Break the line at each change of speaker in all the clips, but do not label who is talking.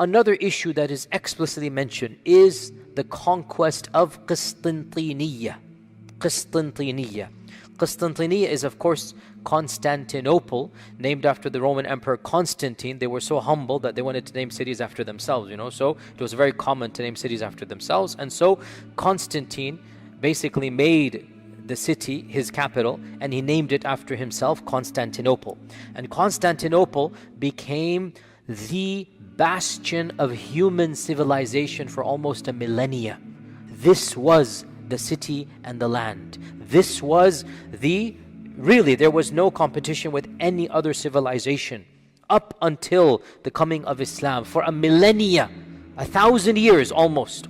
another issue that is explicitly mentioned is the conquest of Qistintiniya. Qistintiniya. Qistintiniya is, of course, Constantinople, named after the Roman Emperor Constantine. They were so humble that they wanted to name cities after themselves, so it was very common to name cities after themselves. And so Constantine basically made the city his capital, and he named it after himself, Constantinople. And Constantinople became the bastion of human civilization for almost a millennia. This was the city and the land. This was really, there was no competition with any other civilization up until the coming of Islam. For a millennia, 1,000 years almost,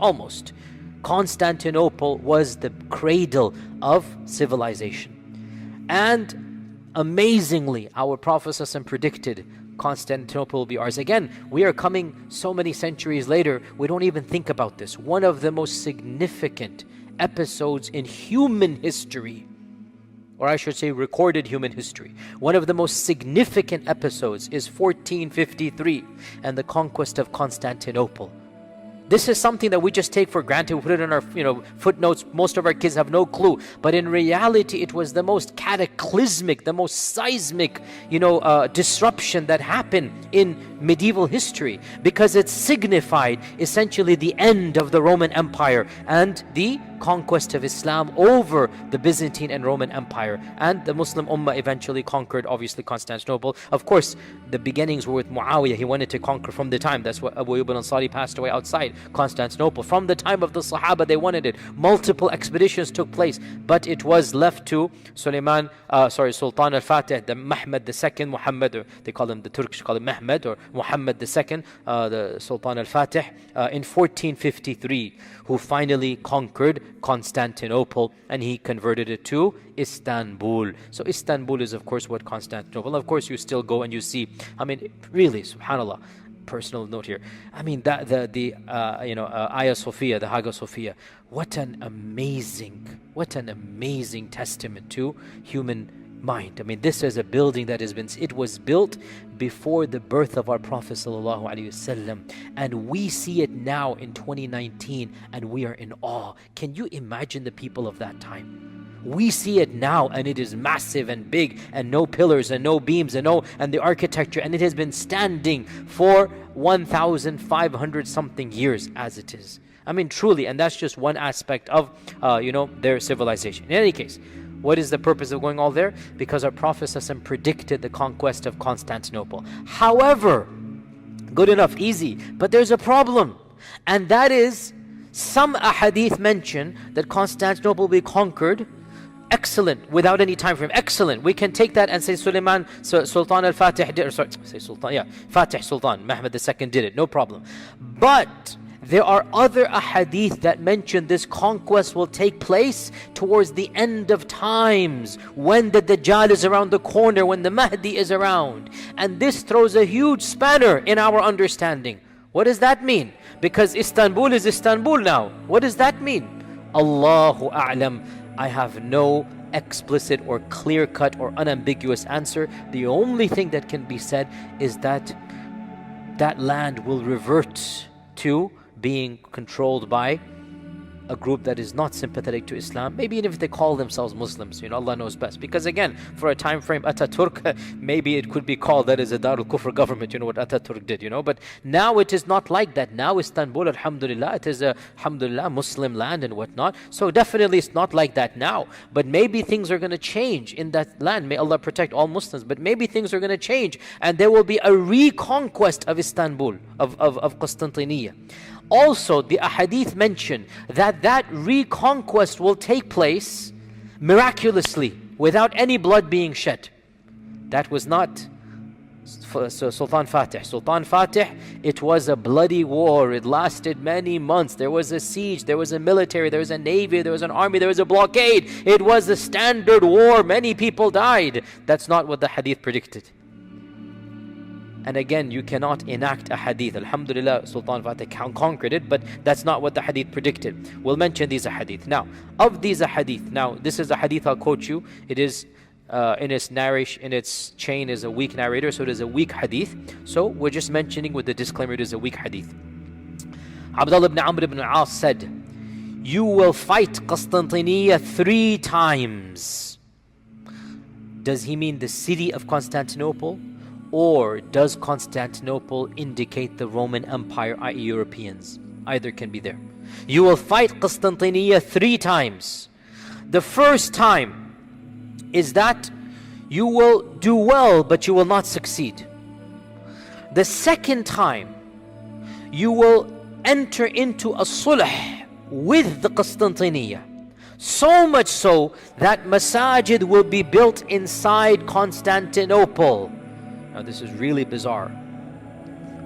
Constantinople was the cradle of civilization. And amazingly, our Prophet ﷺ predicted Constantinople will be ours. Again, we are coming so many centuries later, we don't even think about this. One of the most significant episodes in human history, or I should say recorded human history, one of the most significant episodes is 1453 and the conquest of Constantinople. This is something that we just take for granted. We put it in our footnotes. Most of our kids have no clue. But in reality, it was the most cataclysmic, the most seismic, disruption that happened in medieval history, because it signified essentially the end of the Roman Empire and the conquest of Islam over the Byzantine and Roman Empire. And the Muslim Ummah eventually conquered, obviously, Constantinople. Of course, the beginnings were with Muawiyah. He wanted to conquer from the time. That's why Abu Ayyub al-Ansari passed away outside Constantinople. From the time of the Sahaba, they wanted it. Multiple expeditions took place, but it was left to Sultan al-Fatih, the Mehmed II, Muhammad, or they call him, the Turkish call him Mehmed, or Muhammad II, the Sultan al-Fatih, in 1453, who finally conquered Constantinople, and he converted it to Istanbul. So Istanbul is, of course, what Constantinople. Of course, you still go and you see, really, subhanAllah, personal note here, the Hagia Sophia, the Hagia Sophia, what an amazing testament to human mind. This is a building that it was built before the birth of our Prophet ﷺ, and we see it now in 2019, and we are in awe. Can you imagine the people of that time? We see it now, and it is massive and big, and no pillars and no beams and the architecture, and it has been standing for 1,500 something years as it is. Truly, and that's just one aspect of their civilization. In any case, what is the purpose of going all there? Because our Prophet ﷺ predicted the conquest of Constantinople. However, good enough, easy, but there's a problem, and that is some ahadith mention that Constantinople will be conquered. Excellent, without any time frame. Excellent. We can take that and say Sultan al-Fatih did, Fatih Sultan, Mehmed II did it, no problem. But there are other ahadith that mention this conquest will take place towards the end of times, when the Dajjal is around the corner, when the Mahdi is around. And this throws a huge spanner in our understanding. What does that mean? Because Istanbul is Istanbul now. What does that mean? Allahu A'lam. I have no explicit or clear-cut or unambiguous answer. The only thing that can be said is that that land will revert to being controlled by a group that is not sympathetic to Islam, maybe even if they call themselves Muslims. Allah knows best. Because again, for a time frame, Ataturk, maybe it could be called that is a Darul Kufr government, what Ataturk did, But now it is not like that. Now Istanbul, alhamdulillah, it is a, alhamdulillah, Muslim land and whatnot. So definitely it's not like that now. But maybe things are going to change in that land. May Allah protect all Muslims. But maybe things are going to change, and there will be a reconquest of Istanbul, of Constantinople. Also, the ahadith mention that reconquest will take place miraculously, without any blood being shed. That was not Sultan Fatih. Sultan Fatih, it was a bloody war. It lasted many months. There was a siege, there was a military, there was a navy, there was an army, there was a blockade. It was a standard war. Many people died. That's not what the hadith predicted. And again, you cannot enact a hadith. Alhamdulillah, Sultan Fatih conquered it, but that's not what the hadith predicted. We'll mention these hadith. Now, of these hadith, now this is a hadith I'll quote you. It is in its narration, in its chain is a weak narrator, so it is a weak hadith. So we're just mentioning with the disclaimer it is a weak hadith. Abdullah ibn Amr ibn al-As said, you will fight Constantinople 3 times. Does he mean the city of Constantinople? Or does Constantinople indicate the Roman Empire, i.e. Europeans? Either can be there. You will fight Constantinople 3 times. The first time is that you will do well, but you will not succeed. The second time, you will enter into a sulh with the Constantinople. So much so that masajid will be built inside Constantinople. Now this is really bizarre,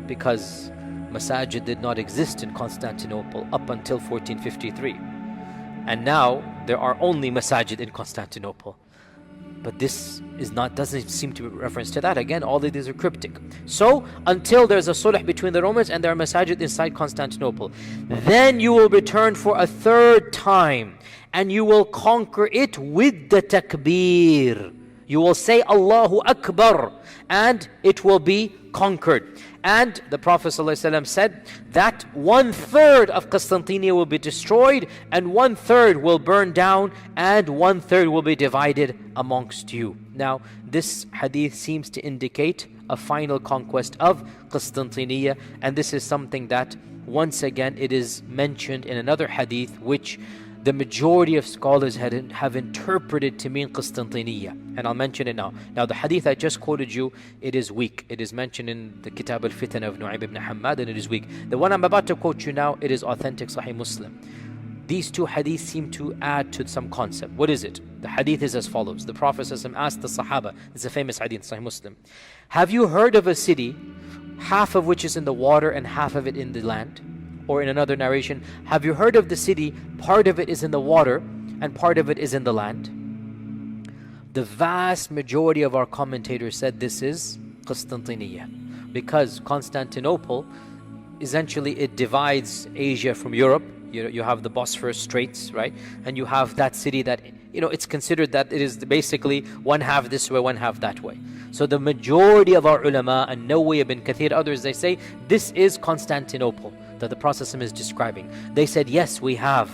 because masajid did not exist in Constantinople up until 1453. And now there are only masajid in Constantinople. But this doesn't seem to be reference to that. Again, all of these are cryptic. So, until there's a sulh between the Romans and there are masajid inside Constantinople, then you will return for a 3rd time, and you will conquer it with the takbir. You will say Allahu Akbar, and it will be conquered. And the Prophet ﷺ said that 1/3 of Constantinople will be destroyed, and 1/3 will burn down, and 1/3 will be divided amongst you. Now, this hadith seems to indicate a final conquest of Constantinople, and this is something that, once again, it is mentioned in another hadith, which the majority of scholars have interpreted to mean Constantinople. And I'll mention it now. Now the hadith I just quoted you, it is weak. It is mentioned in the Kitab al-Fitan of Nu'aym ibn Hammad, and it is weak. The one I'm about to quote you now, it is authentic Sahih Muslim. These 2 hadiths seem to add to some concept. What is it? The hadith is as follows. The Prophet asked the Sahaba, it's a famous hadith, Sahih Muslim, have you heard of a city, half of which is in the water and half of it in the land? Or in another narration, have you heard of the city, part of it is in the water and part of it is in the land? The vast majority of our commentators said this is Constantinople, because Constantinople, essentially it divides Asia from Europe. You have the Bosphorus Straits, right? And you have that city that, it's considered that it is basically one half this way, one half that way. So the majority of our ulama, and Nawawi ibn Kathir, others, they say this is Constantinople that the Prophet is describing. They said, yes, we have.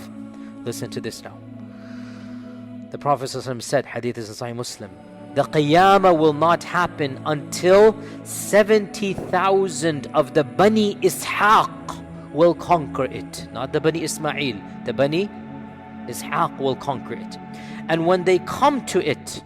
Listen to this now. The Prophet said, hadith is in Sahih Muslim, the Qiyamah will not happen until 70,000 of the Bani Ishaq will conquer it. Not the Bani Ismail, the Bani Ishaq will conquer it. And when they come to it,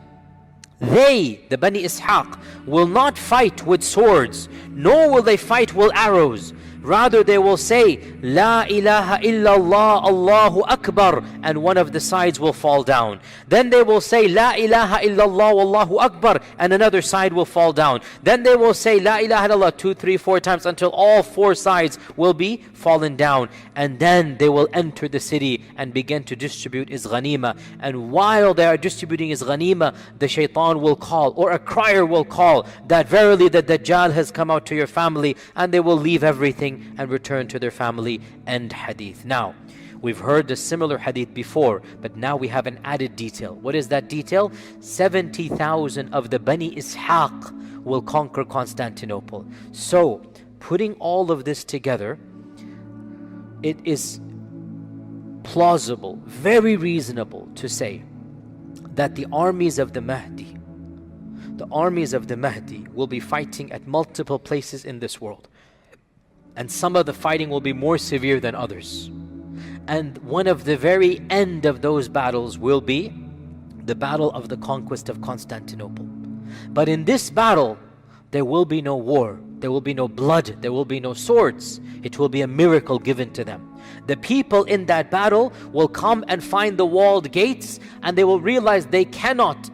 they, the Bani Ishaq, will not fight with swords, nor will they fight with arrows. Rather, they will say, La ilaha illallah, Allahu Akbar, and one of the sides will fall down. Then they will say, La ilaha illallah, Allahu Akbar, and another side will fall down. Then they will say, La ilaha illallah 2, 3, 4 times until all 4 sides will be fallen down. And then they will enter the city and begin to distribute his ghanima. And while they are distributing his ghanima, the shaitan will call, or a crier will call, that verily the Dajjal has come out to your family, and they will leave everything and return to their family. End hadith. Now, we've heard a similar hadith before, but now we have an added detail. What is that detail? 70,000 of the Bani Ishaq will conquer Constantinople. So, putting all of this together, it is plausible, very reasonable to say that the armies of the Mahdi will be fighting at multiple places in this world. And some of the fighting will be more severe than others. And one of the very end of those battles will be the battle of the conquest of Constantinople. But in this battle, there will be no war, there will be no blood, there will be no swords. It will be a miracle given to them. The people in that battle will come and find the walled gates, and they will realize they cannot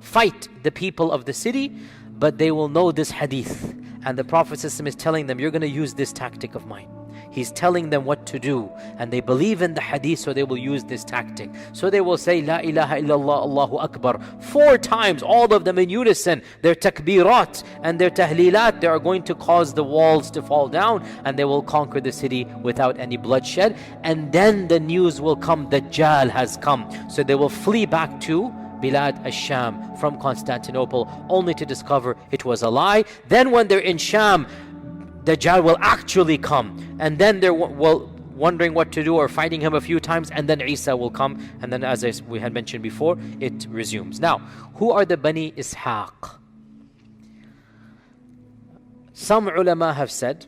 fight the people of the city, but they will know this hadith. And the Prophet is telling them, you're going to use this tactic of mine. He's telling them what to do, and they believe in the hadith, so they will use this tactic. So they will say, La ilaha illallah, Allahu Akbar, 4 times, all of them in unison. Their takbirat and their tahlilat, they are going to cause the walls to fall down, and they will conquer the city without any bloodshed. And then the news will come, Dajjal has come. So they will flee back to Bilad al-Sham, from Constantinople, only to discover it was a lie. Then when they're in Sham, Dajjal will actually come, and then they're wondering what to do or fighting him a few times, and then Isa will come, and then as we had mentioned before, it resumes. Now, who are the Bani Ishaq? Some ulama have said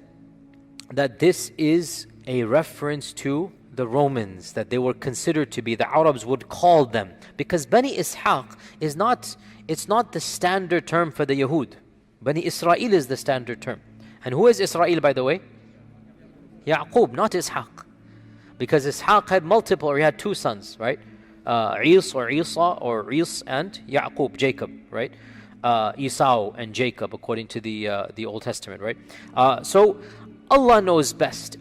that this is a reference to the Romans, that they were considered to be, the Arabs would call them, because Bani Ishaq is not, it's not the standard term for the Yahud. Bani Israel is the standard term. And who is Israel, by the way? Yaqub, not Ishaq. Because Ishaq had multiple, or he had two sons, right? Is or Isa, or Is and Yaqub, Jacob, right? Esau and Jacob, according to the Old Testament, right? So Allah knows best.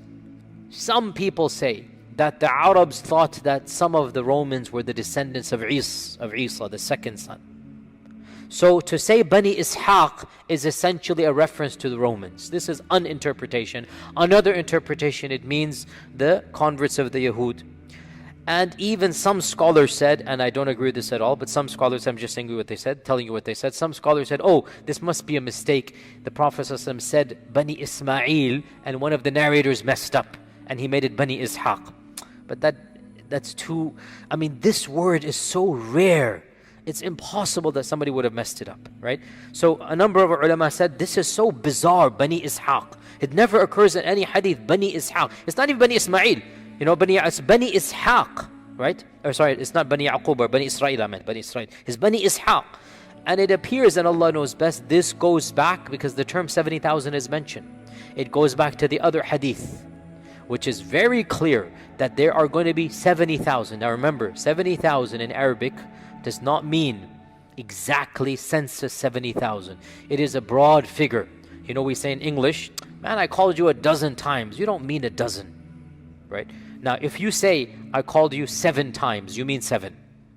Some people say that the Arabs thought that some of the Romans were the descendants of Isa, the second son. So to say Bani Ishaq is essentially a reference to the Romans. This is one interpretation. Another interpretation, it means the converts of the Yahud. And even some scholars said, and I don't agree with this at all, but some scholars, I'm just saying what they said, telling you what they said. Some scholars said, oh, this must be a mistake. The Prophet ﷺ said Bani Ismail, and one of the narrators messed up, and he made it Bani Ishaq. But that's too, I mean, this word is so rare. It's impossible that somebody would have messed it up, right? So a number of ulama said, this is so bizarre, Bani Ishaq. It never occurs in any hadith, Bani Ishaq. It's not even Bani Ismail. You know, it's Bani Ishaq, right? Or sorry, it's not Bani Yaqub or Bani Israel, I meant Bani Israel. It's Bani Ishaq. And it appears, and Allah knows best, this goes back, because the term 70,000 is mentioned. It goes back to the other hadith, which is very clear that there are going to be 70,000. Now remember, 70,000 in Arabic does not mean exactly census 70,000. It is a broad figure. You know, we say in English, man, I called you a dozen times. You don't mean a dozen, right? Now, if you say, I called you 7 times, you mean 7,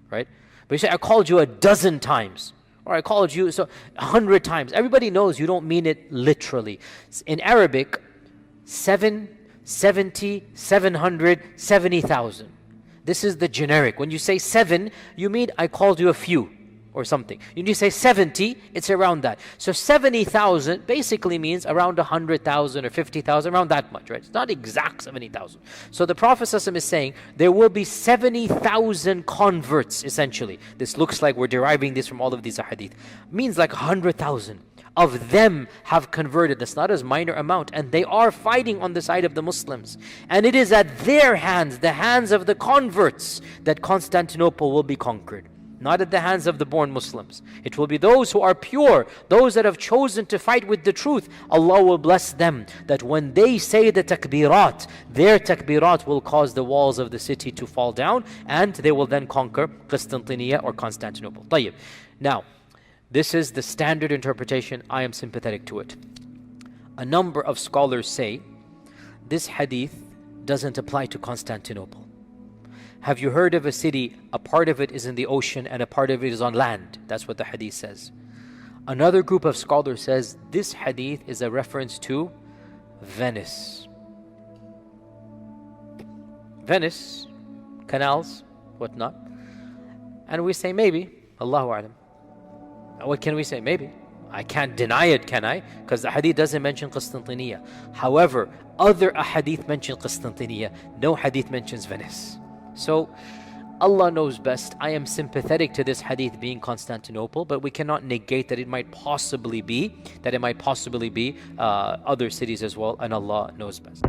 right? But you say, I called you a dozen times, or I called you 100 times. Everybody knows you don't mean it literally. In Arabic, 7, 70, 700, 70,000. This is the generic. When you say 7, you mean I called you a few or something. When you say 70, it's around that. So 70,000 basically means around 100,000 or 50,000, around that much, right? It's not exact 70,000. So the Prophet ﷺ is saying there will be 70,000 converts, essentially. This looks like we're deriving this from all of these hadith. Means like 100,000 of them have converted. That's not a minor amount. And they are fighting on the side of the Muslims. And it is at their hands, the hands of the converts, that Constantinople will be conquered. Not at the hands of the born Muslims. It will be those who are pure, those that have chosen to fight with the truth. Allah will bless them, that when they say the takbirat, their takbirat will cause the walls of the city to fall down, and they will then conquer Constantinople or Constantinople. طيب. Now, this is the standard interpretation. I am sympathetic to it. A number of scholars say this hadith doesn't apply to Constantinople. Have you heard of a city, a part of it is in the ocean and a part of it is on land? That's what the hadith says. Another group of scholars says this hadith is a reference to Venice. Venice, canals, whatnot. And we say maybe, Allahu A'lam. What can we say? Maybe. I can't deny it, can I? Because the hadith doesn't mention Constantinople. However, other ahadith mention Constantinople. No hadith mentions Venice. So, Allah knows best. I am sympathetic to this hadith being Constantinople, but we cannot negate that it might possibly be, other cities as well, and Allah knows best.